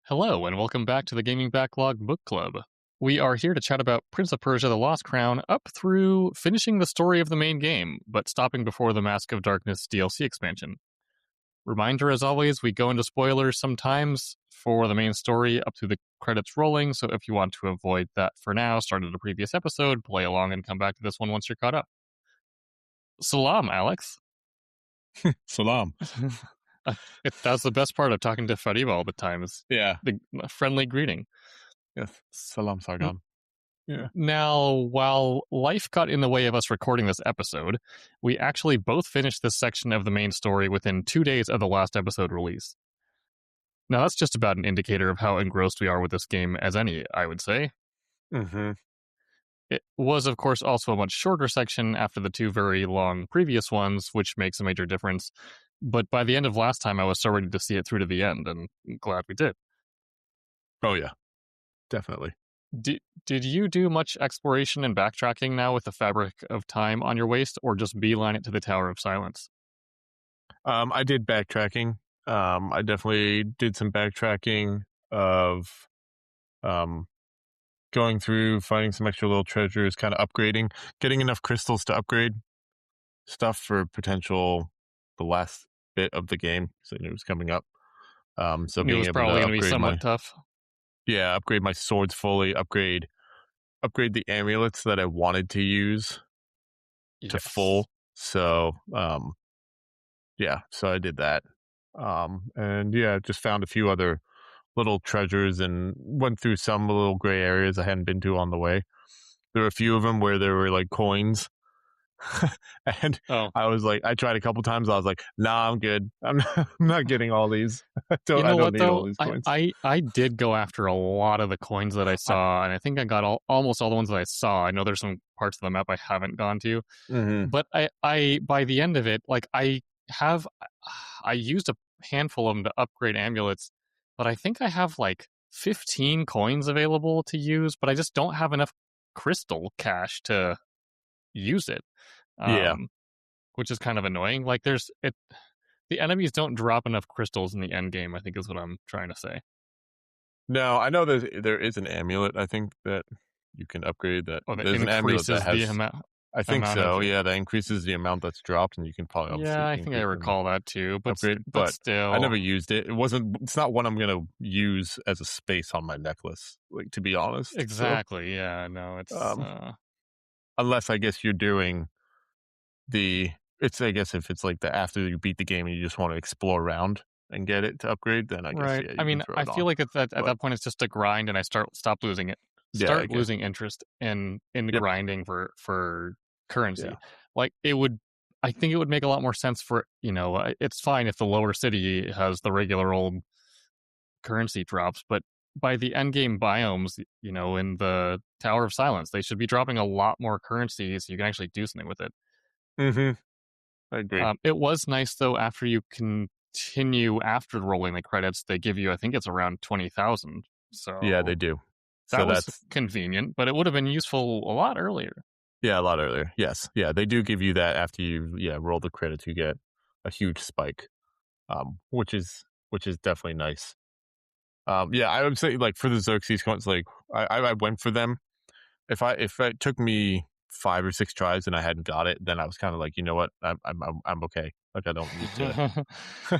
Hello, and welcome back to the Gaming Backlog Book Club. We are here to chat about Prince of Persia The Lost Crown up through finishing the story of the main game, but stopping before the Mask of Darkness DLC expansion. Reminder, as always, we go into spoilers sometimes for the main story up to the credits rolling, so if you want to avoid that for now, start at a previous episode, play along, and come back to this one once you're caught up. Salam, Alex. Salam. That's the best part of talking to Fariba all the time, is Yeah. the friendly greeting. Yes. Salam Sargon. Yeah. Now, while life got in the way of us recording this episode, we actually both finished this section of the main story within 2 days of the last episode release. Now, that's just about an indicator of how engrossed we are with this game as any, I would say. Mm-hmm. It was, of course, also a much shorter section after the 2 very long previous ones, which makes a major difference. But by the end of last time, I was so ready to see it through to the end, and I'm glad we did. Oh, yeah. Definitely. Did you do much exploration and backtracking now with the Fabric of Time on your waist, or just beeline it to the Tower of Silence? I did backtracking. I definitely did some backtracking of going through, finding some extra little treasures, kind of upgrading, getting enough crystals to upgrade stuff for potential the last bit of the game. So it was coming up. So It being was able probably to going to be upgrade somewhat tough. Yeah, upgrade my swords fully, upgrade the amulets that I wanted to use to full. So, yeah, so I did that. And yeah, just found a few other little treasures and went through some little gray areas I hadn't been to on the way. There were a few of them where there were like coins. And I was like, I tried a couple times. I was like, nah, I'm good. I'm not getting all these. I don't need all these coins. I did go after a lot of the coins that I saw, and I think I got almost all the ones that I saw. I know there's some parts of the map I haven't gone to, but I by the end of it, like I used a handful of them to upgrade amulets, but I think I have like 15 coins available to use, but I just don't have enough crystal cash to use it. Which is kind of annoying. Like the enemies don't drop enough crystals in the end game, I think is what I'm trying to say. No, I know that there is an amulet, I think, that you can upgrade. That there's an amulet that has the amount. I think so. Yeah, that increases the amount that's dropped, and you can probably obviously. Yeah, I think I recall that too. But upgrade, but still, I never used it. It's not one I'm gonna use as a space on my necklace. Like, to be honest. Exactly. So, yeah. No. It's unless I guess you're doing it's I guess if it's like after you beat the game and you just want to explore around and get it to upgrade, then I guess right. Yeah, I mean, I feel like at that point it's just a grind, and I stop losing it. Start losing interest in grinding for currency. Yeah. Like I think it would make a lot more sense for, it's fine if the lower city has the regular old currency drops, but by the end game biomes, in the Tower of Silence, they should be dropping a lot more currency so you can actually do something with it. Mm-hmm. I agree. It was nice though, after you continue after rolling the credits, they give you, I think it's around 20,000. So yeah, they do. That was convenient, but it would have been useful a lot earlier. Yeah, a lot earlier. Yes. Yeah, they do give you that after you roll the credits. You get a huge spike, which is definitely nice. Yeah, I would say like for the Xerxes coins, like I went for them. If it took me 5 or 6 tries and I hadn't got it, then I was kind of like, you know what, I'm okay. Like I don't need to.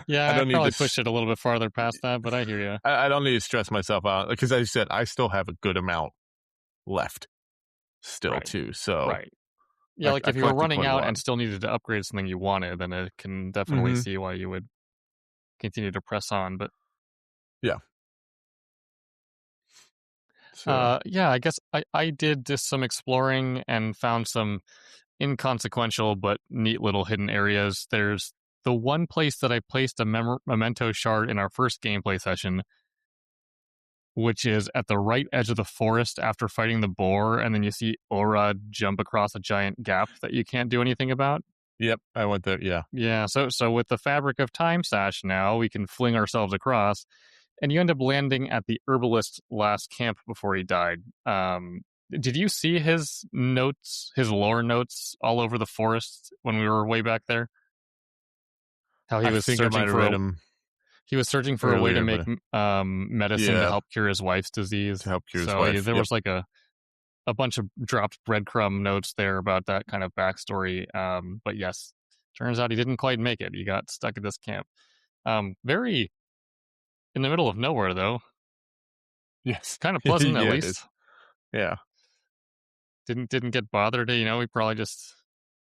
Yeah, I probably push it a little bit farther past that, but I hear you. I don't need to stress myself out because, as you said, I still have a good amount left, still too. So yeah, like if you were running out and still needed to upgrade something you wanted, then I can definitely see why you would continue to press on. But yeah. Yeah, I guess I did just some exploring and found some inconsequential but neat little hidden areas. There's the one place that I placed a memento shard in our first gameplay session, which is at the right edge of the forest after fighting the boar, and then you see Aura jump across a giant gap that you can't do anything about. Yep, I went there, yeah. Yeah, so with the Fabric of Time sash now, we can fling ourselves across, and you end up landing at the herbalist's last camp before he died. Did you see his notes, his lore notes, all over the forest when we were way back there? How he was searching for He was searching for a way to earlier, make but medicine to yeah, help cure his wife's disease. to help cure his So wife. there Yep. was like a bunch of dropped breadcrumb notes there about that kind of backstory. But yes, turns out he didn't quite make it. He got stuck at this camp. Very in the middle of nowhere, though. Yes. Kind of pleasant, at Yeah, it is. least. Yeah. Didn't get bothered. He probably just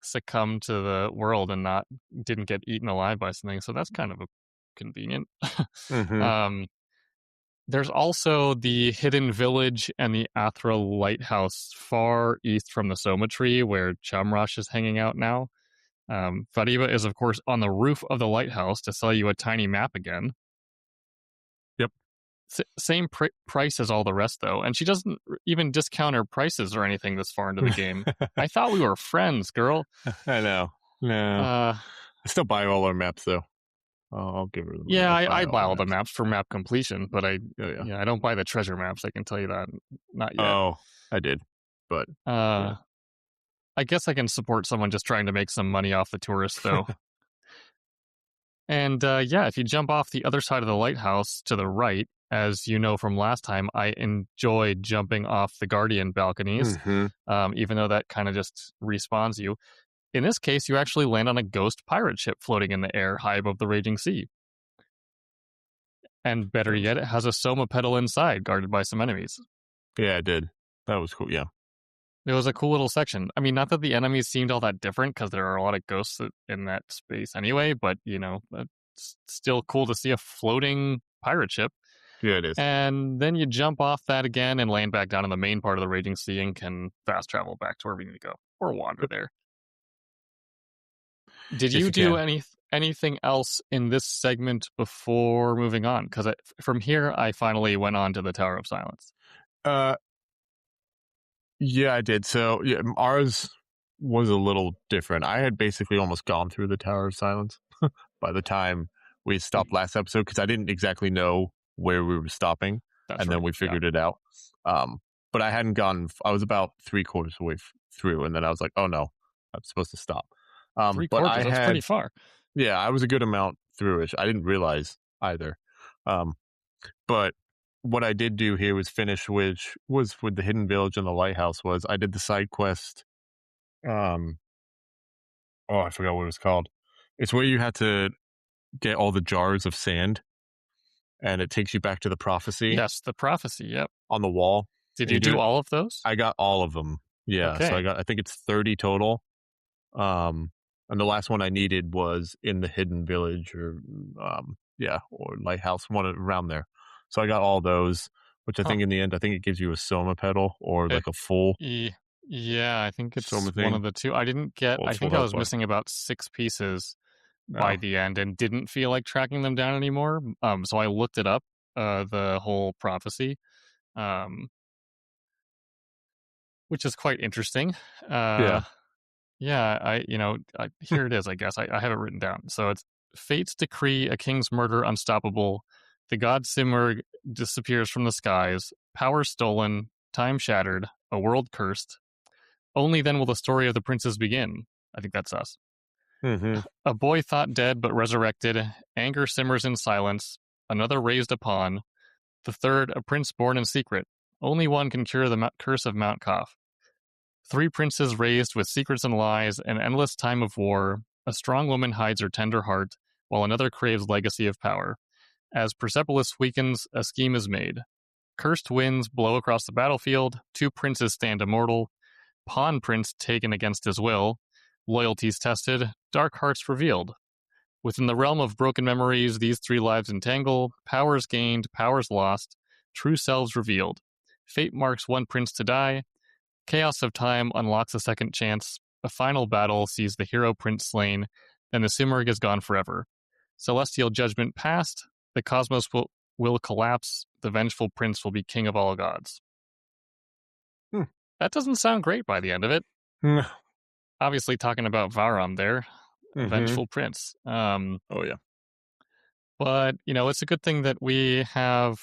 succumbed to the world and not didn't get eaten alive by something. So that's kind of a convenient. Mm-hmm. um, there's also the hidden village and the Athra lighthouse far east from the Soma tree, where Chumrush is hanging out now. Fariba is, of course, on the roof of the lighthouse to sell you a tiny map again. Yep. Same price as all the rest, though, and she doesn't even discount her prices or anything this far into the game. I thought we were friends, girl. I know. No. Uh, I still buy all our maps, though. I'll give her the money. yeah, I'll buy I all buy our all the maps. maps for map completion, but Oh, yeah. I don't buy the treasure maps. I can tell you that, not yet. Oh, I did. But, yeah. I guess I can support someone just trying to make some money off the tourists, though. And yeah, if you jump off the other side of the lighthouse to the right, as you know from last time, I enjoyed jumping off the Guardian balconies, even though that kind of just respawns you. In this case, you actually land on a ghost pirate ship floating in the air high above the raging sea. And better yet, it has a Soma pedal inside, guarded by some enemies. Yeah, I did. That was cool, yeah. It was a cool little section. I mean, not that the enemies seemed all that different, because there are a lot of ghosts in that space anyway, but, it's still cool to see a floating pirate ship. Yeah, it is. And then you jump off that again and land back down in the main part of the raging sea and can fast travel back to where we need to go, or wander there. Did Yes, you you do can. anything else in this segment before moving on? Because from here, I finally went on to the Tower of Silence. Yeah, I did. So, yeah, ours was a little different. I had basically almost gone through the Tower of Silence by the time we stopped last episode, because I didn't exactly know where we were stopping, That's and right. then we figured it out. But I hadn't gone. I was about 3/4 way through, and then I was like, "Oh no, I'm supposed to stop." But I That's pretty had, far. yeah, I was a good amount through it. I didn't realize either. But what I did do here was finish, which was with the hidden village and the lighthouse. Was I did the side quest? Oh, I forgot what it was called. It's where you had to get all the jars of sand, and it takes you back to the prophecy Yes, the prophecy. Yep. on the wall. Did And you you do do it. all of those? I got all of them. Yeah, so Okay. I think it's 30 total. And the last one I needed was in the hidden village, or or lighthouse, one around there. So I got all those, which I Huh. think in the end, I think it gives you a Soma pedal or like a full Yeah, I think it's Soma one thing. of the two. I didn't get. Well, I full think I health was bar. missing about 6 pieces by Oh, the end and didn't feel like tracking them down anymore. So I looked it up, the whole prophecy, um, which is quite interesting. yeah. Yeah, here it is. I guess I have it written down. So it's fate's decree: a king's murder unstoppable. The god Simurg disappears from the skies. Power stolen. Time shattered. A world cursed. Only then will the story of the princes begin. I think that's us. Mm-hmm. A boy thought dead but resurrected. Anger simmers in silence. Another raised a pawn. The third, a prince born in secret. Only one can cure the curse of Mount Koth. 3 princes raised with secrets and lies, an endless time of war. A strong woman hides her tender heart, while another craves legacy of power. As Persepolis weakens, a scheme is made. Cursed winds blow across the battlefield. 2 princes stand immortal. Pawn prince taken against his will. Loyalties tested. Dark hearts revealed. Within the realm of broken memories, these 3 lives entangle. Powers gained, powers lost. True selves revealed. Fate marks one prince to die. Chaos of time unlocks a second chance. A final battle sees the hero prince slain, and the Simurg is gone forever. Celestial judgment passed. The cosmos will collapse. The vengeful prince will be king of all gods. That doesn't sound great by the end of it. Obviously, talking about Varam there, a vengeful prince. Oh, yeah. But, it's a good thing that we have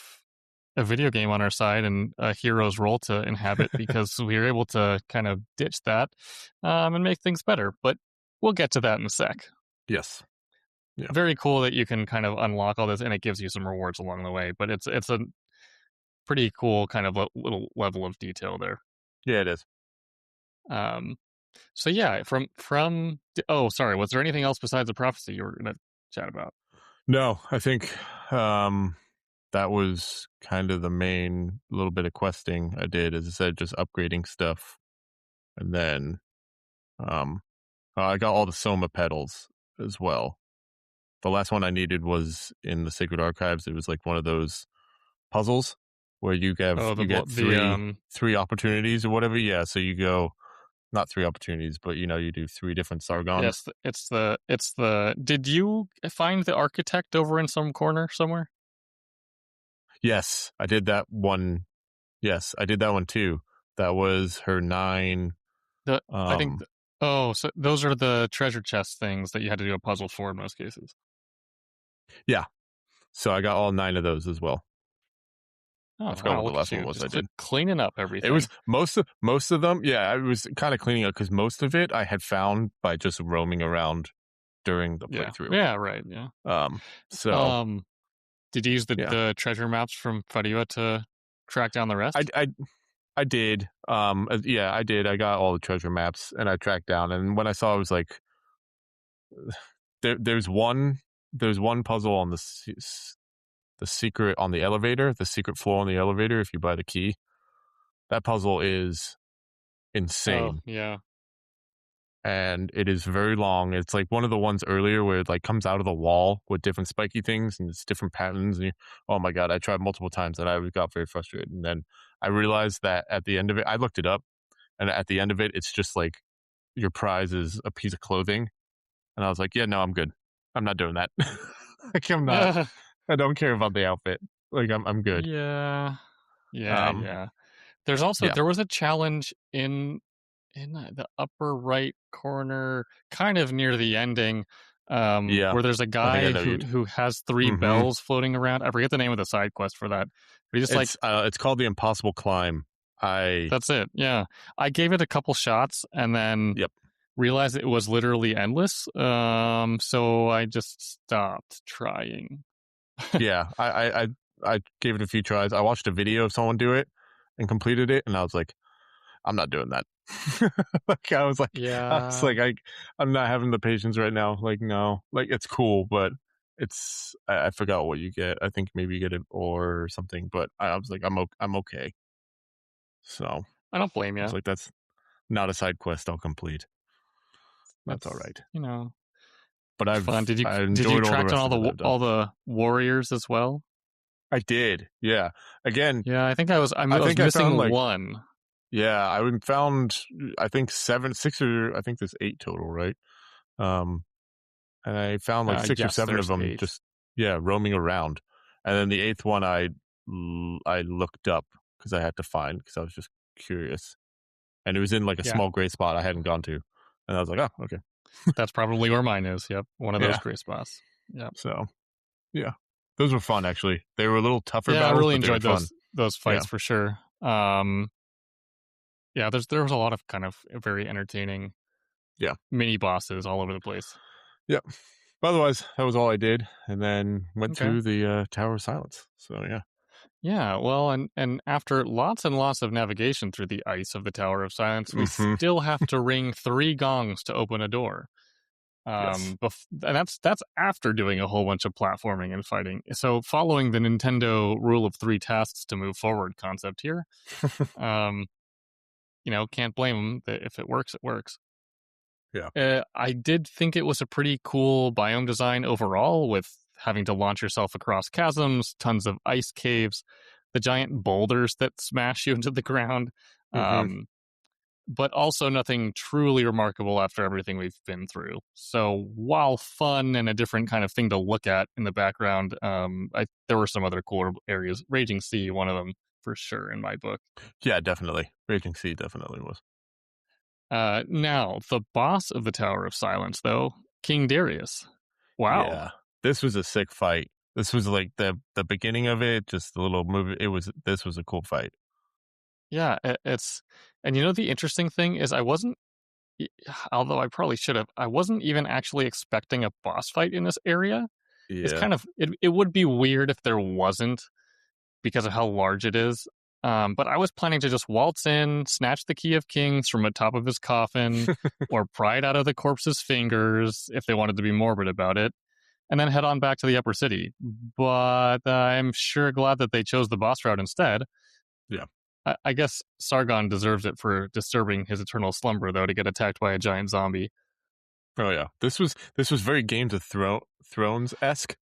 a video game on our side and a hero's role to inhabit, because we were able to kind of ditch that and make things better. But we'll get to that in a sec. Yes. Yeah. very cool that you can kind of unlock all this, and it gives you some rewards along the way. But it's a pretty cool kind of a little level of detail there. Yeah, it is. Um, so yeah, oh, sorry, was there anything else besides the prophecy you were going to chat about? No, I think that was kind of the main little bit of questing I did. As I said, just upgrading stuff, and then um, I got all the Soma pedals as well. The last one I needed was in the Sacred Archives. It was like one of those puzzles where Oh, you get three opportunities or whatever. Yeah, so you go not three opportunities, but you do three different Sargons. yes, it's the. Did you find the architect over in some corner somewhere? Yes, I did that one. Yes, I did that one too. That was her 9. The I think. Um, Oh, so those are the treasure chest things that you had to do a puzzle for in most cases. yeah. So I got all 9 of those as well. I Oh forgot wow, what the look at last one you, was I just did. cleaning up It was everything. most of them. Yeah, I was kind of cleaning up because most of it I had found by just roaming around during the Yeah, playthrough. yeah, right, yeah. Um, so Um, did you use yeah, the treasure maps from Fariwa to track down the I, rest? I I did. Yeah, I did. I got all the treasure maps and I tracked down. And when I saw, it was like there's one puzzle on the secret on the elevator, the secret floor on the elevator. If you buy the key, that puzzle is Oh insane, yeah, and it is very long. It's like one of the ones earlier where it like comes out of the wall with different spiky things and it's different patterns. And oh my god, I tried multiple times and I got very frustrated. And then I realized that at the end of it, I looked it up, and at the end of it, it's just like your prize is a piece of clothing. And I was like, yeah, no, I'm good. I'm not doing that. Like I'm not. I don't care about the outfit. Like I'm good. yeah, yeah, Um, yeah. There's also yeah, there was a challenge in the upper right corner, kind of near the ending, yeah. where there's a I think I guy know you. who has three Mm-hmm. bells floating around. I forget the name of the side quest for that, but he just like It's called the Impossible Climb. I that's it. Yeah, I gave it a couple shots and then Yep. realized it was literally endless. So I just stopped trying. Yeah. I gave it a few tries. I watched a video of someone do it and completed it, and I was like, I'm not doing that. Like I was Yeah, like I'm not having the patience right now. Like no, like it's cool, but I forgot what you get. I think maybe you get an ore or something, but I was like I'm okay. So I don't blame I was you. like that's not a side quest I'll complete. That's all It's right. But fun. I Did you enjoyed all the track down rest of it I've done. all the warriors as well? I did. Yeah. Again, Yeah, I I was think I found missing like one. yeah, found I think 7, 6 or I think there's 8 total, right? Um and I found like 6 or Yes, 7 of there's them 8. just yeah, roaming around. And then the 8th one I looked up cuz I had to find cuz I was just curious. And it was in like a Yeah, small gray spot I hadn't gone to. And I was like, "Oh, okay." that's probably where mine is. Yep, one of those Yeah. gray spots. Yep. So, yeah. Those were fun actually. They were a little tougher Yeah, I battles, really but they were enjoyed fun. those Yeah. fights for sure. Yeah, there was a lot of kind of very entertaining Yeah. mini bosses all over the place. Yeah. But otherwise, that was all I did, and then went Okay. through the Tower of Silence. So yeah. Yeah, well, and after lots and lots of navigation through the ice of the Tower of Silence, we Mm-hmm. still have to ring 3 gongs to open a door. Yes. And that's after doing a whole bunch of platforming and fighting. So following the Nintendo rule of 3 tasks to move forward concept here, um, can't blame them. If it works, it works. Yeah. I did think it was a pretty cool biome design overall, with having to launch yourself across chasms, tons of ice caves, the giant boulders that smash you into the ground. Mm-hmm. Um, but also nothing truly remarkable after everything we've been through. So while fun and a different kind of thing to look at in the background, there were some other cool areas. Raging Sea, one of them for sure in my book. Yeah, definitely. Raging Sea definitely was. Now the boss of the Tower of Silence, though, King Darius. Wow. Yeah. This was a sick fight. This was like the beginning of it, just a little movie. This was a cool fight. Yeah, it's and the interesting thing is I wasn't although I probably should have, I wasn't even actually expecting a boss fight in this area. It's Yeah. kind of it would be weird if there wasn't because of how large it is. But I was planning to just waltz in, snatch the Key of Kings from the top of his coffin, or pry it out of the corpse's fingers if they wanted to be morbid about it, and then head on back to the upper city. But I'm sure glad that they chose the boss route instead. Yeah. I guess Sargon deserves it for disturbing his eternal slumber, though, to get attacked by a giant zombie. Oh yeah. This was very Games of Thrones esque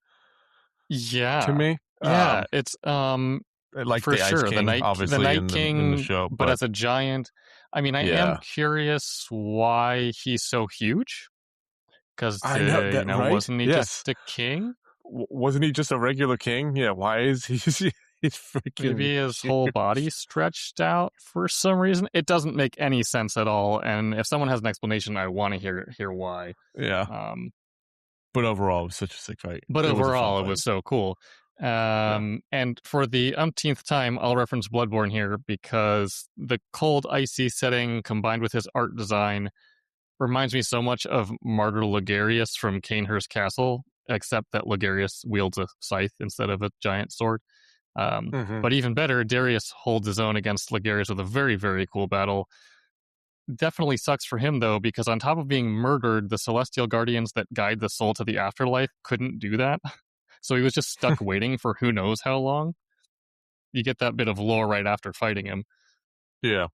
to Yeah, me. yeah, it's Like for the Ice sure King, the obviously Night in the King, show, but but as a giant. I mean, I am yeah, curious why he's so huge. Because I know that, right? wasn't he Yes, just a king? wasn't he just a regular king? Yeah, why is he? He's freaking Maybe his whole huge. body stretched out for some reason. It doesn't make any sense at all. And if someone has an explanation, I want to hear why. Yeah, Um, but overall, it was such a sick fight. but It was a fun overall, it fight. was so cool. Yeah. And for the umpteenth time, I'll reference Bloodborne here because the cold, icy setting combined with his art design reminds me so much of Martyr Ligarius from Canehurst Castle, except that Ligarius wields a scythe instead of a giant sword. Hmm. But even better, Darius holds his own against Ligarius with a very, very cool battle. Definitely sucks for him, though, because on top of being murdered, the celestial guardians that guide the soul to the afterlife couldn't do that. So he was just stuck waiting for who knows how long. You get that bit of lore right after fighting him. Yeah.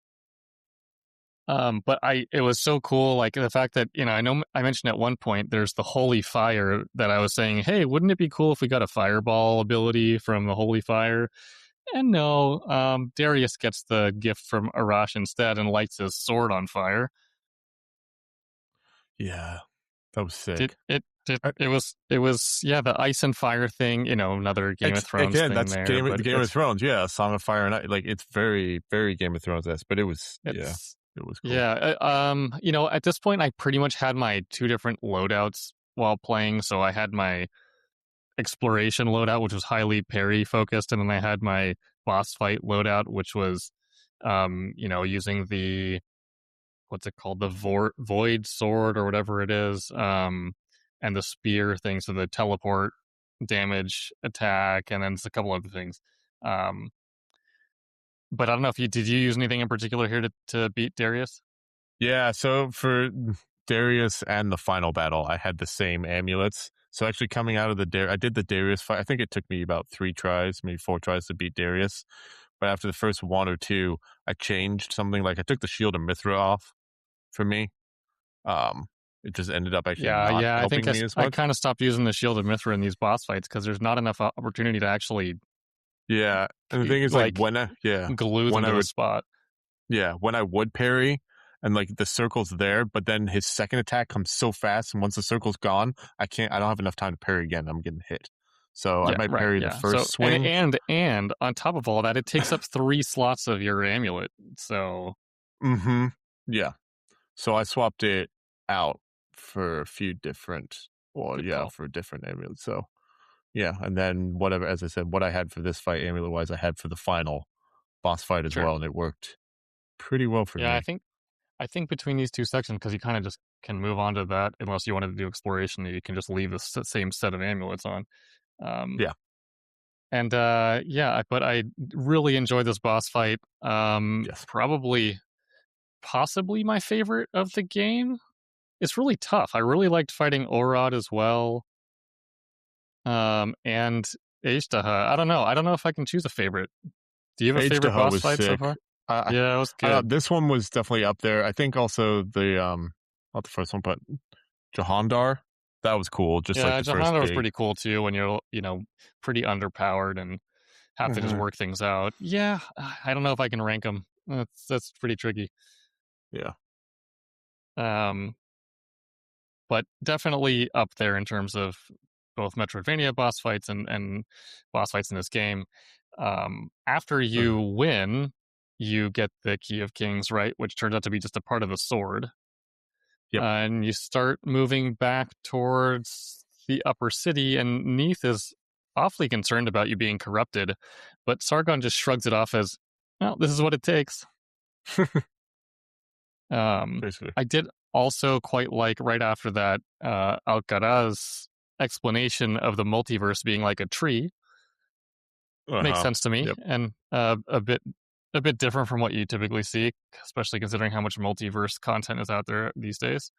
But it was so cool, like the fact that, I know I mentioned at one point there's the holy fire that I was saying, hey, wouldn't it be cool if we got a fireball ability from the holy fire? And no, Darius gets the gift from Arash instead and lights his sword on fire. Yeah. That was Did sick. it? It was yeah, the ice and fire thing. Another Game of Thrones Again, thing that's there, but Game of Thrones. Yeah, Song of Fire and Ice. Like it's very, very Game of Thrones esque, but it was, yeah, it's it was cool. yeah. At this point, I pretty much had my two different loadouts while playing. So I had my exploration loadout, which was highly parry focused, and then I had my boss fight loadout, which was, using the what's it called, the void sword or whatever it is, and the spear thing, so the teleport damage attack, and then it's a couple other things. Um, but I don't know if did you use anything in particular here to beat Darius? Yeah, so for Darius and the final battle, I had the same amulets. So actually coming out of I did the Darius fight. I think it took me about 3 tries, maybe 4 tries to beat Darius. But after the first 1 or 2, I changed something. Like I took the Shield of Mithra off for me. Um, it just ended up actually Yeah, not yeah. I think helping me as I much. kind of stopped using the Shield of Mithra in these boss fights because there's not enough opportunity to actually Yeah, and the thing is, like, like glue them when I to a would, spot. yeah, when I would parry and like the circle's there, but then his second attack comes so fast, and once the circle's gone, I don't have enough time to parry again. I'm getting hit. So I Yeah, might right. parry the Yeah. So first swing. and on top of all that, it takes up 3 slots of your amulet. So Mm-hmm. Yeah. So I swapped it out for a few different, or good yeah, call. for different amulets. So yeah, and then whatever, as I said, what I had for this fight amulet wise, I had for the final boss fight as Sure. well, and it worked pretty well for Yeah, me. I think between these two sections, because you kind of just can move on to that, unless you wanted to do exploration, you can just leave the same set of amulets on. Um, Yeah. and yeah, but I really enjoyed this boss fight. Yes. Probably, possibly my favorite of the game. It's really tough. I really liked fighting Orod as well. And Ishtaha. I don't know. I don't know if I can choose a favorite. Do you have a Age to favorite Ho boss was fight so sick. far? Yeah, it was I thought good. this one was definitely up there. I think also the not the first one, but Jahandar, that was cool. Just like Yeah, the first Johanna was big. pretty cool too when you're, pretty underpowered and have to just Hmm. work things out. Yeah, I don't know if I can rank them. That's pretty tricky. Yeah. Um, but definitely up there in terms of both Metroidvania boss fights and boss fights in this game. After you Hmm. win, you get the Key of Kings, right? Which turns out to be just a part of the sword. Yep. And you start moving back towards the upper city, and Neith is awfully concerned about you being corrupted, but Sargon just shrugs it off as, well, this is what it takes. Basically. I did also quite like right after that, Alcaraz's explanation of the multiverse being like a tree makes sense to me, Yep. and a bit different from what you typically see, especially considering how much multiverse content is out there these days.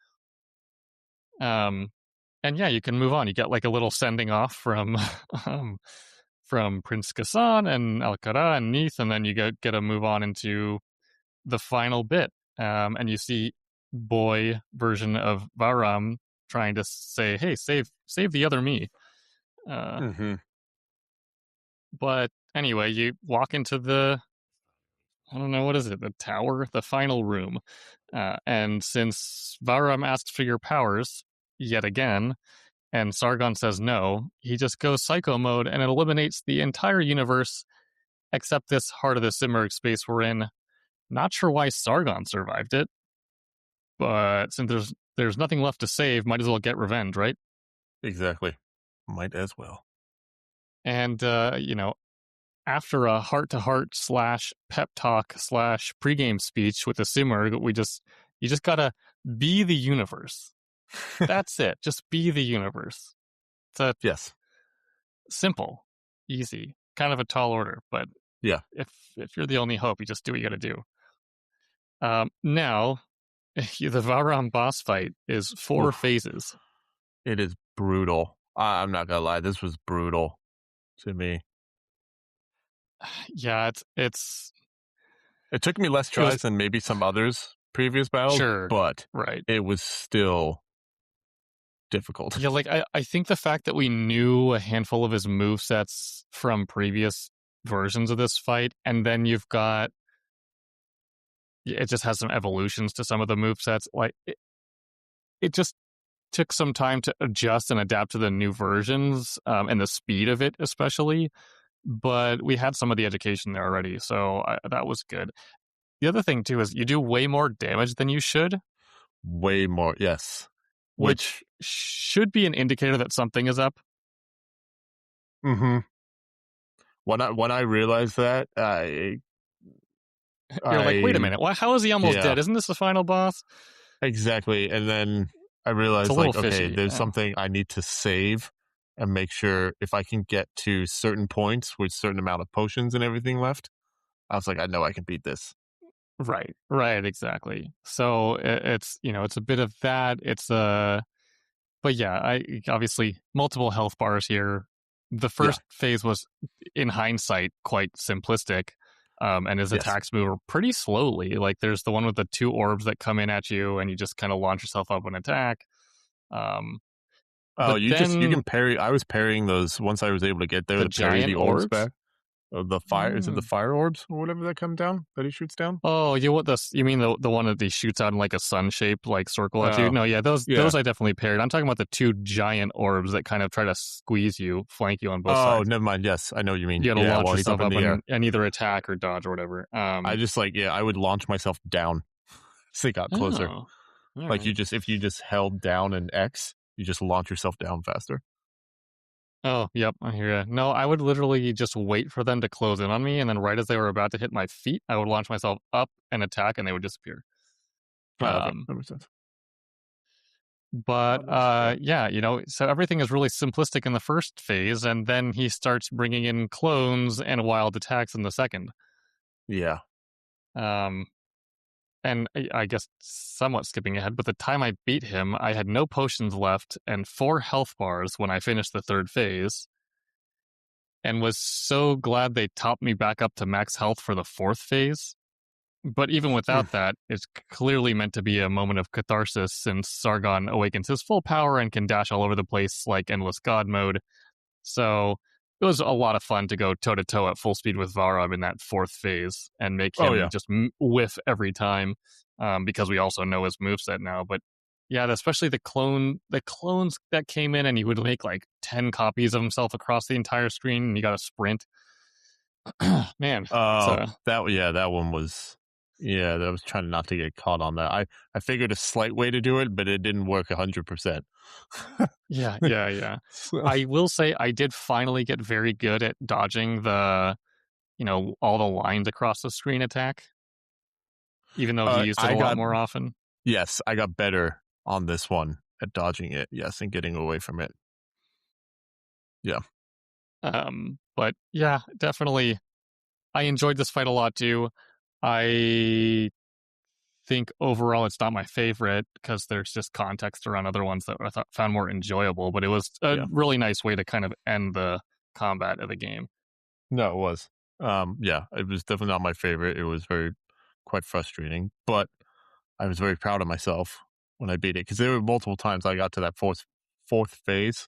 Um, and yeah, you can move on. You get like a little sending off from um, from Prince Ghassan and Alcara and Neith, and then you get to move on into the final bit. And you see boy version of Varam trying to say, "Hey, save the other me." Uh, but anyway, you walk into the, I don't know, what is it? The tower, the final room. And since Varam asks for your powers yet again, and Sargon says no, he just goes psycho mode and it eliminates the entire universe except this heart of the Simmerg space we're in. Not sure why Sargon survived it, but since there's nothing left to save, might as well get revenge, right? Exactly. Might as well. And after a heart-to-heart / pep talk / pregame speech with the Simmerg, you just gotta be the universe. That's it. Just be the universe. It's yes. Simple, easy, kind of a tall order, but yeah, if you're the only hope, you just do what you got to do. Now, the Varam boss fight is 4 phases. It is brutal. I'm not gonna lie, this was brutal to me. Yeah, it's. It took me less tries than maybe some others previous battles, sure, but right. It was still difficult. Yeah, like I think the fact that we knew a handful of his movesets from previous versions of this fight, and then you've got, it just has some evolutions to some of the movesets. Like it just took some time to adjust and adapt to the new versions, and the speed of it, especially. But we had some of the education there already, so that was good. The other thing too is you do way more damage than you should. Way more, yes. Which should be an indicator that something is up. Mm-hmm. When I realized that, you're like, wait a minute, how is he almost dead? Isn't this the final boss? Exactly. And then I realized, like, okay, fishy. there's something I need to save and make sure if I can get to certain points with certain amount of potions and everything left, I was like, I know I can beat this. Right, exactly. So it's it's a bit of that. It's but yeah, I obviously multiple health bars here. The first phase was, in hindsight, quite simplistic, and his attacks move pretty slowly. Like there's the one with the 2 orbs that come in at you, and you just kind of launch yourself up and attack. You can parry. I was parrying those once I was able to get there to parry the orbs back. The fire, is it the fire orbs or whatever that come down that he shoots down? Oh, you mean the one that he shoots out in like a sun shape, like circle at you? No, those I definitely parried. I'm talking about the 2 giant orbs that kind of try to squeeze you, flank you on both sides. Oh, never mind. Yes, I know what you mean. You gotta launch yourself up and either attack or dodge or whatever. I just I would launch myself down as they got closer. Like right. if you just held down an X, you just launch yourself down faster. Oh, yep, I hear you. No, I would literally just wait for them to close in on me, and then right as they were about to hit my feet, I would launch myself up and attack, and they would disappear. Okay. That makes sense. But so everything is really simplistic in the first phase, and then he starts bringing in clones and wild attacks in the second. Yeah. And I guess somewhat skipping ahead, but the time I beat him, I had no potions left and 4 health bars when I finished the third phase, and was so glad they topped me back up to max health for the fourth phase. But even without that, it's clearly meant to be a moment of catharsis since Sargon awakens his full power and can dash all over the place like Endless God mode. So it was a lot of fun to go toe-to-toe at full speed with Varam in that fourth phase and make him just whiff every time, because we also know his moveset now. But yeah, especially the clones that came in, and he would make like 10 copies of himself across the entire screen, and you got to sprint. Man. That one was... Yeah, I was trying not to get caught on that. I figured a slight way to do it, but it didn't work 100%. Yeah. So. I will say I did finally get very good at dodging the, all the lines across the screen attack, even though he used it a lot more often. Yes, I got better on this one at dodging it. Yes, and getting away from it. Yeah. But yeah, definitely, I enjoyed this fight a lot too. I think overall it's not my favorite because there's just context around other ones that I found more enjoyable. But it was a Yeah. really nice way to kind of end the combat of the game. No, it was. Yeah, it was definitely not my favorite. It was quite frustrating, but I was very proud of myself when I beat it because there were multiple times I got to that fourth phase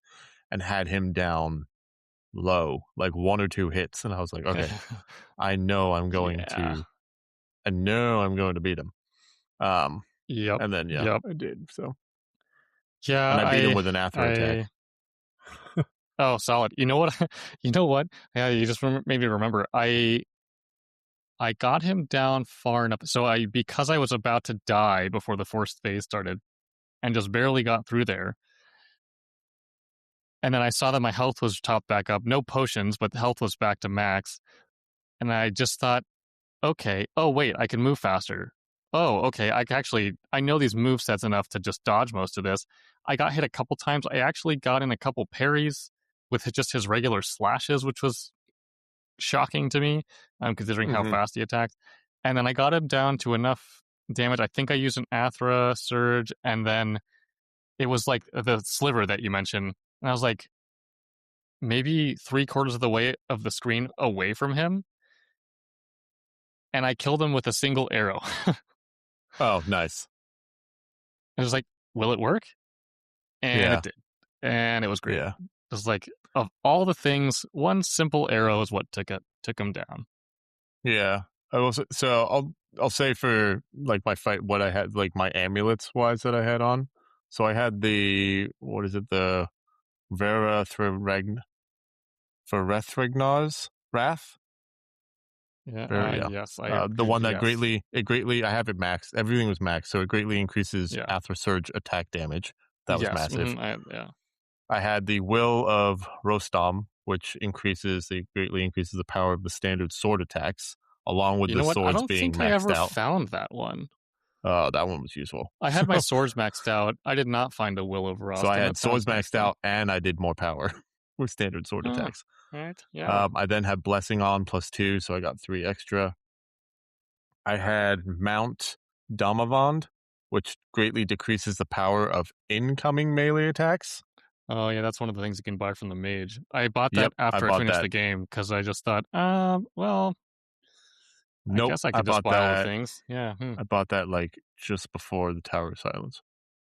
and had him down low, like one or two hits, and I was like, okay, I know I'm going Yeah. to, I know I'm going to beat him. Um, Yep. and then yeah, Yep. I did. So, Yeah. and I beat him with an Athro attack. I. Oh, solid. You know what? You know what? Yeah, you just made me remember. I got him down far enough. So because I was about to die before the fourth phase started, and just barely got through there. And then I saw that my health was topped back up. No potions, but the health was back to max. And I just thought, okay, oh wait, I can move faster. Oh, okay, I know these move sets enough to just dodge most of this. I got hit a couple times. I actually got in a couple parries with just his regular slashes, which was shocking to me, considering how Mm-hmm. fast he attacked. And then I got him down to enough damage. I think I used an Athra Surge, and then it was like the sliver that you mentioned. And I was like, maybe 3/4 of the way of the screen away from him, and I killed him with a single arrow. Oh, nice. I was like, will it work? And it Yeah, did. And it was great. yeah, It was like, of all the things, one simple arrow is what took him down. yeah. I will. So I'll say for like my fight, what I had, like my amulets wise that I had on. So I had the what is it, the Vera Threthragnar's Wrath. Yeah, Very, yeah. yes, The one that yes. greatly, I have it maxed. Everything was maxed, so it greatly increases Yeah. Athra Surge attack damage. That was Yes. massive. Yeah. I had the Will of Rostam, which greatly increases the power of the standard sword attacks, along with You the know what? I swords don't being think I maxed ever out. found that one. That one was useful. I had my swords maxed out. I did not find a Will of So I Rostam. had That sounds swords nice, maxed though. out, and I did more power with standard sword Huh. attacks. Right. Yeah. I then had Blessing on +2, so I got 3 extra. I had Mount Damavand, which greatly decreases the power of incoming melee attacks. Oh yeah, that's one of the things you can buy from the mage. I bought that Yep, I after I bought finished that. the game because I just thought, well, I Nope, guess I I could just bought buy all the that. things. Yeah. I bought that like just before the Tower of Silence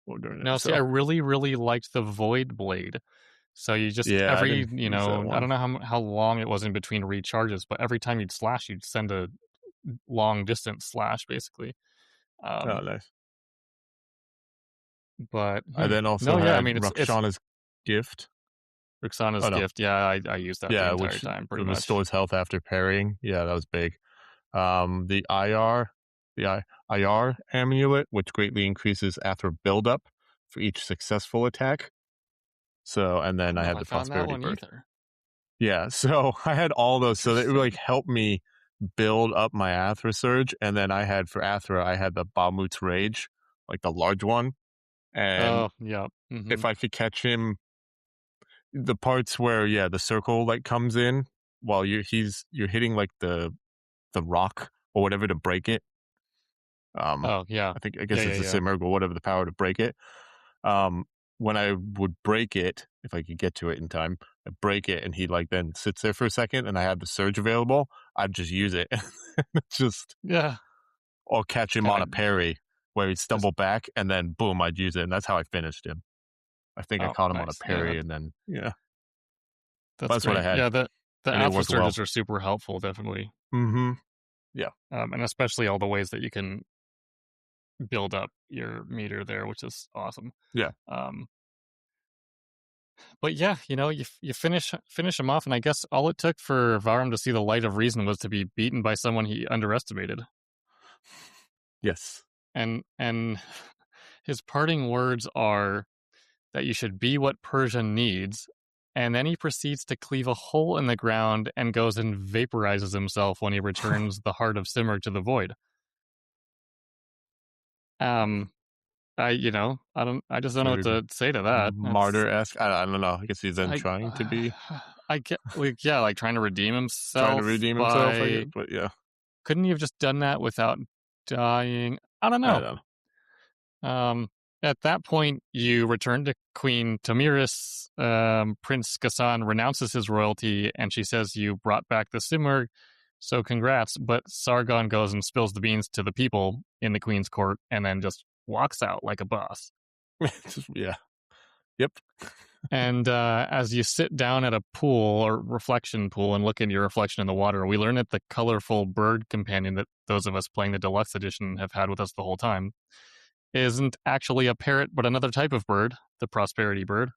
or during it. Now, see, I So really, really liked the Void Blade. So you just yeah, I every, didn't use that I one. don't know how long it was in between recharges, but every time you'd slash, you'd send a long distance slash, basically. Oh, Um, nice. but I then no, also yeah, I had mean, it's Rakshana's Gift. Ruxana's Oh no, gift. Yeah, I used that the yeah, entire which time, pretty much. restores health after parrying. Yeah, that was big. The IR amulet, which greatly increases Athra buildup for each successful attack. So, and I then don't I know if had I the found that prosperity one bird. either. Yeah, so I had all those. So that it like Interesting. helped me build up my Athra surge. And then I had for Athra, I had the Bahamut's Rage, like the large one. And Oh, yeah. Mm-hmm. if I could catch him, the parts where the circle like comes in while you're hitting like the rock or whatever to break it. Oh, yeah. I Yeah, guess yeah, it's a yeah. Simurg or whatever the power to break it. When I would break it, if I could get to it in time, I break it and he like then sits there for a second and I have the surge available, I'd just use it. just Yeah. or catch him Kind on of a parry where he'd just, stumble back and then boom, I'd use it. And that's how I finished him. I think I oh, caught him on a nice. Yeah, parry and then that's that's what I great. had. Yeah, the And it Athra worked well. surges are super helpful, definitely. Mm-hmm. Yeah. And especially all the ways that you can build up your meter there, which is awesome. Yeah. Um, but yeah, you finish him off, and I guess all it took for Varum to see the light of reason was to be beaten by someone he underestimated. Yes. And his parting words are that you should be what Persia needs. And then he proceeds to cleave a hole in the ground and goes and vaporizes himself when he returns the heart of Simmer to the void. I just don't know what Very to say to that. That's martyr-esque. I don't know. I guess he's then I trying to be I get like, yeah, like trying to redeem trying to himself redeem himself, I guess. by But yeah, couldn't he have just done that without dying? I don't I know. don't know. Um, at that point, you return to Queen Tamiris. Prince Ghassan renounces his royalty, and she says you brought back the Simurgh, so congrats. But Sargon goes and spills the beans to the people in the Queen's court, and then just walks out like a boss. Yeah. Yep. And as you sit down at a pool or reflection pool and look into your reflection in the water, we learn that the colorful bird companion that those of us playing the deluxe edition have had with us the whole time isn't actually a parrot, but another type of bird, the prosperity bird,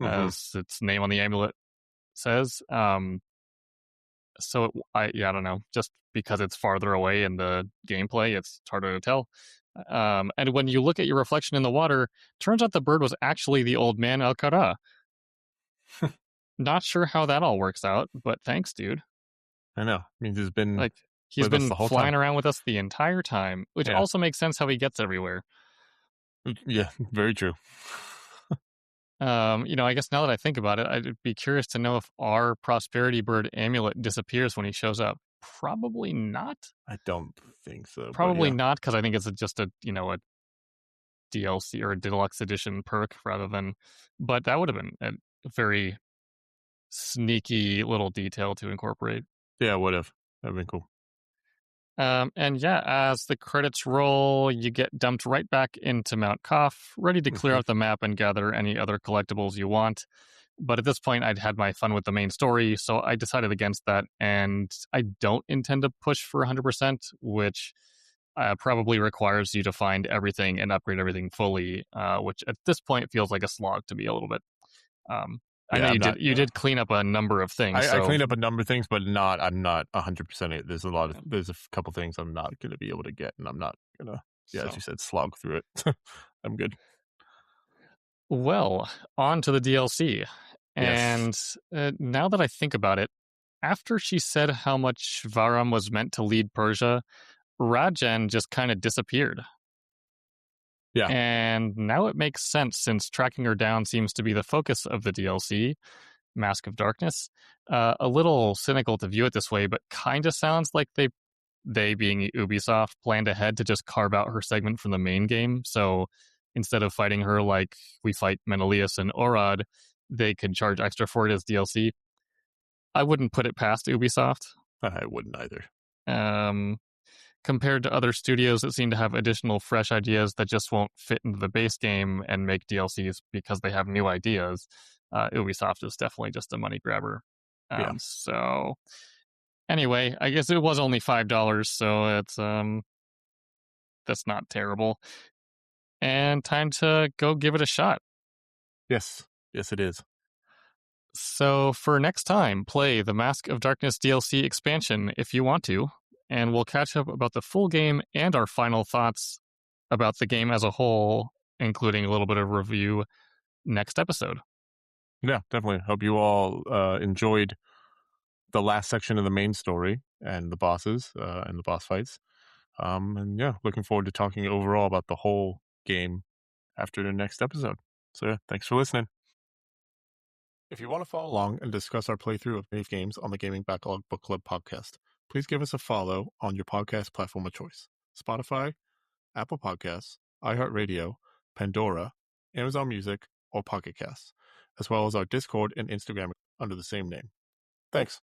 Mm-hmm. as its name on the amulet says. I don't know. Just because it's farther away in the gameplay, it's harder to tell. And when you look at your reflection in the water, turns out the bird was actually the old man Al Kara. Not sure how that all works out, but thanks, dude. I know. Means he's been Like he's with us been the whole time. flying around with us the entire time, which Yeah. also makes sense how he gets everywhere. Yeah. Very true. I guess now that I think about it, I'd be curious to know if our prosperity bird amulet disappears when he shows up. Probably not. I don't think so. But Probably yeah. not, because I think it's just a DLC or a deluxe edition perk rather than. But that would have been a very sneaky little detail to incorporate. Yeah. Would have. That'd been cool. And yeah, as the credits roll, you get dumped right back into Mount Koff, ready to clear out the map and gather any other collectibles you want. But at this point, I'd had my fun with the main story, so I decided against that, and I don't intend to push for 100%, which probably requires you to find everything and upgrade everything fully, which at this point feels like a slog to me a little bit. I know Yeah. I'm you not. did clean up a number of things, I so cleaned up a number of things, but I'm not 100% it. There's a couple things I'm not going to be able to get, and I'm not going to, as you said, slog through it. I'm good. Well, on to the DLC. Yes. And now that I think about it, after she said how much Varam was meant to lead Persia, Rajan just kind of disappeared. Yeah. And now it makes sense since tracking her down seems to be the focus of the DLC, Mask of Darkness. A little cynical to view it this way, but kind of sounds like they being Ubisoft planned ahead to just carve out her segment from the main game. So instead of fighting her like we fight Menelaus and Orad, they could charge extra for it as DLC. I wouldn't put it past Ubisoft. I wouldn't either. Compared to other studios that seem to have additional fresh ideas that just won't fit into the base game and make DLCs because they have new ideas, Ubisoft is definitely just a money grabber. Yeah. So anyway, I guess it was only $5, so it's that's not terrible. And time to go give it a shot. Yes, it is. So for next time, play the Mask of Darkness DLC expansion if you want to, and we'll catch up about the full game and our final thoughts about the game as a whole, including a little bit of review next episode. Yeah, definitely. Hope you all enjoyed the last section of the main story and the bosses and the boss fights. And yeah, looking forward to talking overall about the whole game after the next episode. So yeah, thanks for listening. If you want to follow along and discuss our playthrough of Nave Games on the Gaming Backlog Book Club podcast, please give us a follow on your podcast platform of choice: Spotify, Apple Podcasts, iHeartRadio, Pandora, Amazon Music, or Pocket Casts, as well as our Discord and Instagram under the same name. Thanks.